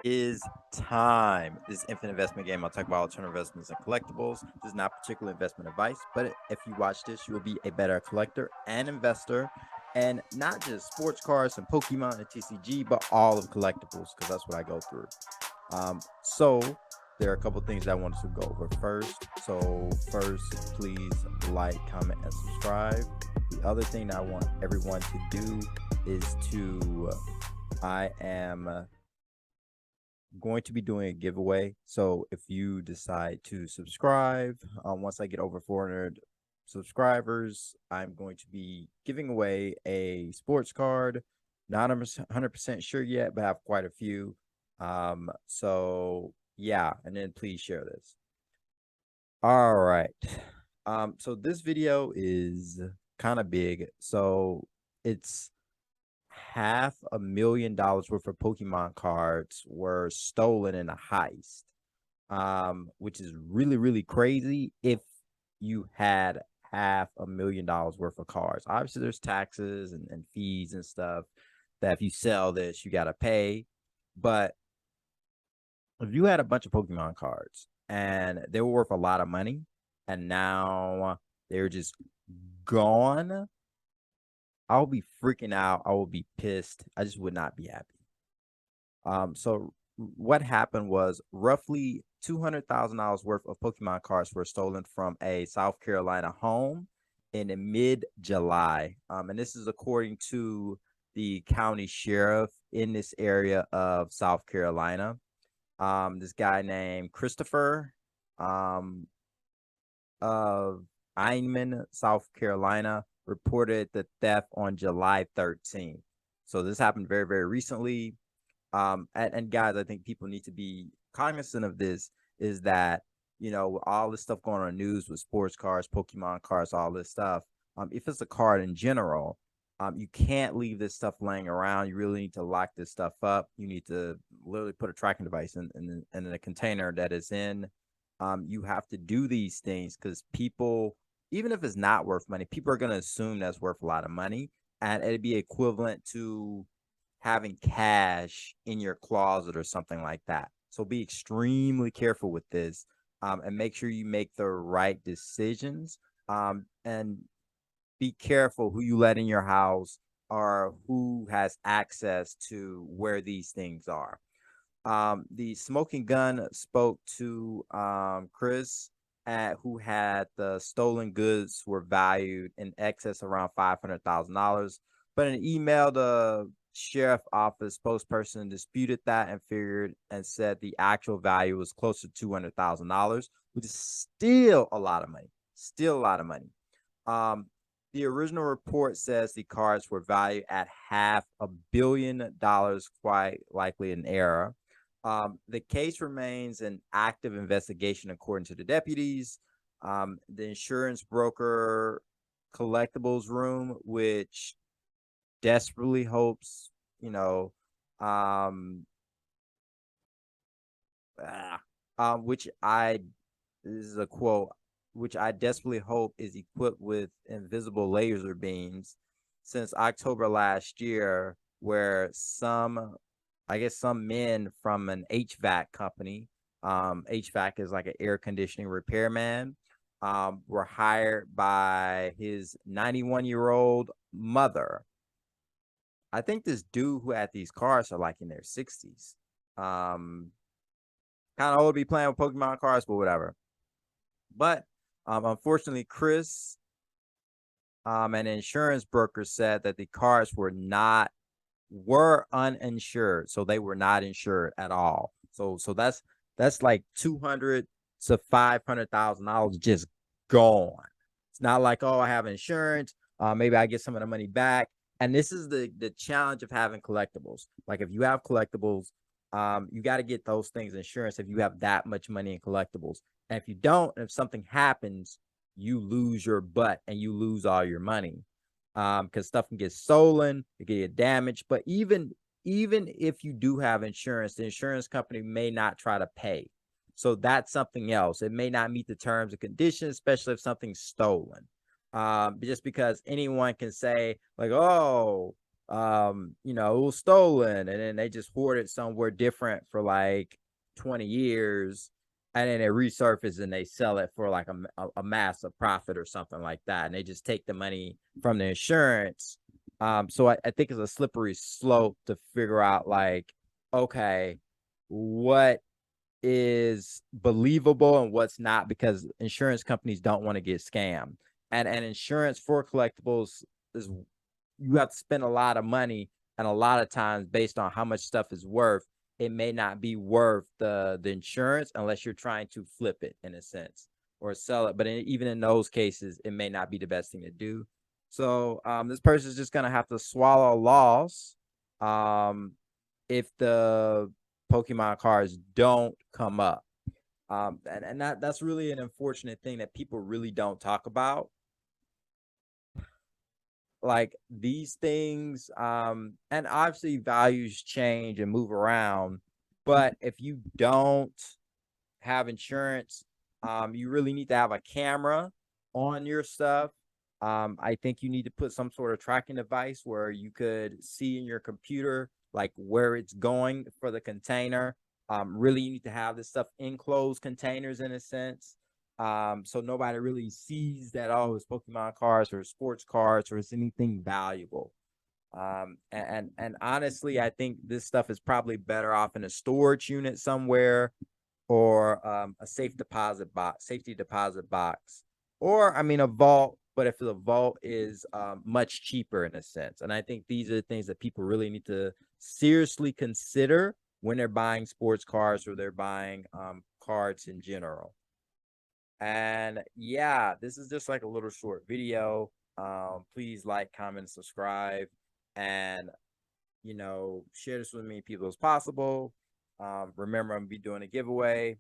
Is time. This infinite investment game, I'll talk about alternative investments and collectibles. This is not particular investment advice, but if you watch this, you will be a better collector and investor, and not just sports cards and Pokemon and TCG, but all of collectibles, because that's what I go through. So there are a couple things that I wanted to go over first. So first, please like, comment, and subscribe. The other thing that I want everyone to do is I am going to be doing a giveaway. So if you decide to subscribe, once I get over 400 subscribers, I'm going to be giving away a sports card. Not 100% sure yet, but I have quite a few. So yeah, and then please share this. All right. So this video is kind of big. So it's $500,000 worth of Pokemon cards were stolen in a heist, which is really, really crazy if you had $500,000 worth of cards. Obviously, there's taxes and fees and stuff that if you sell this, you got to pay. But if you had a bunch of Pokemon cards and they were worth a lot of money and now they're just gone, I'll be freaking out. I will be pissed. I just would not be happy. So what happened was roughly $200,000 worth of Pokemon cards were stolen from a South Carolina home in mid-July. And this is according to the county sheriff in this area of South Carolina. This guy named Christopher of Inman, South Carolina, reported the theft on July 13th. So this happened very, very recently. And guys, I think people need to be cognizant of this, is that, you know, with all this stuff going on in the news with sports cards, Pokemon cards, all this stuff, if it's a card in general, you can't leave this stuff laying around. You really need to lock this stuff up. You need to literally put a tracking device in a container that is in. You have to do these things because people, even if it's not worth money, people are going to assume that's worth a lot of money, and it'd be equivalent to having cash in your closet or something like that. So be extremely careful with this, and make sure you make the right decisions, and be careful who you let in your house or who has access to where these things are. The smoking gun spoke to Chris, who had the stolen goods were valued in excess around $500,000. But in an email, the sheriff office spokesperson disputed that and figured and said the actual value was closer to $200,000, which is still a lot of money. Still a lot of money. The original report says the cards were valued at $500 million, quite likely an error. The case remains an active investigation, according to the deputies. The insurance broker collectibles room, which desperately hopes, you know, which this is a quote, which I desperately hope is equipped with invisible laser beams since October last year, where some men from an HVAC company, HVAC is like an air conditioning repairman, were hired by his 91-year-old mother. I think this dude who had these cars are like in their 60s. Kind of old to be playing with Pokemon cards, but whatever. But unfortunately, Chris, an insurance broker, said that the cars were uninsured, so they were not insured at all. So that's like $200,000 to $500,000 just gone. It's not like, oh, I have insurance, maybe I get some of the money back. And this is the challenge of having collectibles. Like if you have collectibles, you got to get those things insurance if you have that much money in collectibles. And if you don't, if something happens, you lose your butt and you lose all your money. Because stuff can get stolen, it can get damaged. But even if you do have insurance, the insurance company may not try to pay. So that's something else. It may not meet the terms and conditions, especially if something's stolen. Just because anyone can say like, oh, it was stolen, and then they just hoard it somewhere different for like 20 years, and then it resurfaces and they sell it for like a massive profit or something like that, and they just take the money from the insurance. So I think it's a slippery slope to figure out, like, okay, what is believable and what's not, because insurance companies don't want to get scammed. And insurance for collectibles is, you have to spend a lot of money, and a lot of times based on how much stuff is worth, it may not be worth the insurance unless you're trying to flip it in a sense or sell it. But even in those cases, it may not be the best thing to do. So this person's just gonna have to swallow a loss um, if the Pokemon cards don't come up. And that's really an unfortunate thing that people really don't talk about. Like these things, and obviously values change and move around, but if you don't have insurance, you really need to have a camera on your stuff. I think you need to put some sort of tracking device where you could see in your computer like where it's going for the container. Really, you need to have this stuff in closed containers in a sense. So nobody really sees that, oh, it's Pokemon cards or sports cards or it's anything valuable. And honestly, I think this stuff is probably better off in a storage unit somewhere, or a safety deposit box, or I mean a vault. But if the vault is much cheaper in a sense, and I think these are the things that people really need to seriously consider when they're buying sports cards or they're buying cards in general. And yeah, this is just like a little short video. Please like, comment, subscribe, and share this with as many people as possible. Remember, I'm gonna be doing a giveaway.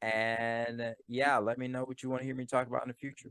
And yeah, let me know what you want to hear me talk about in the future.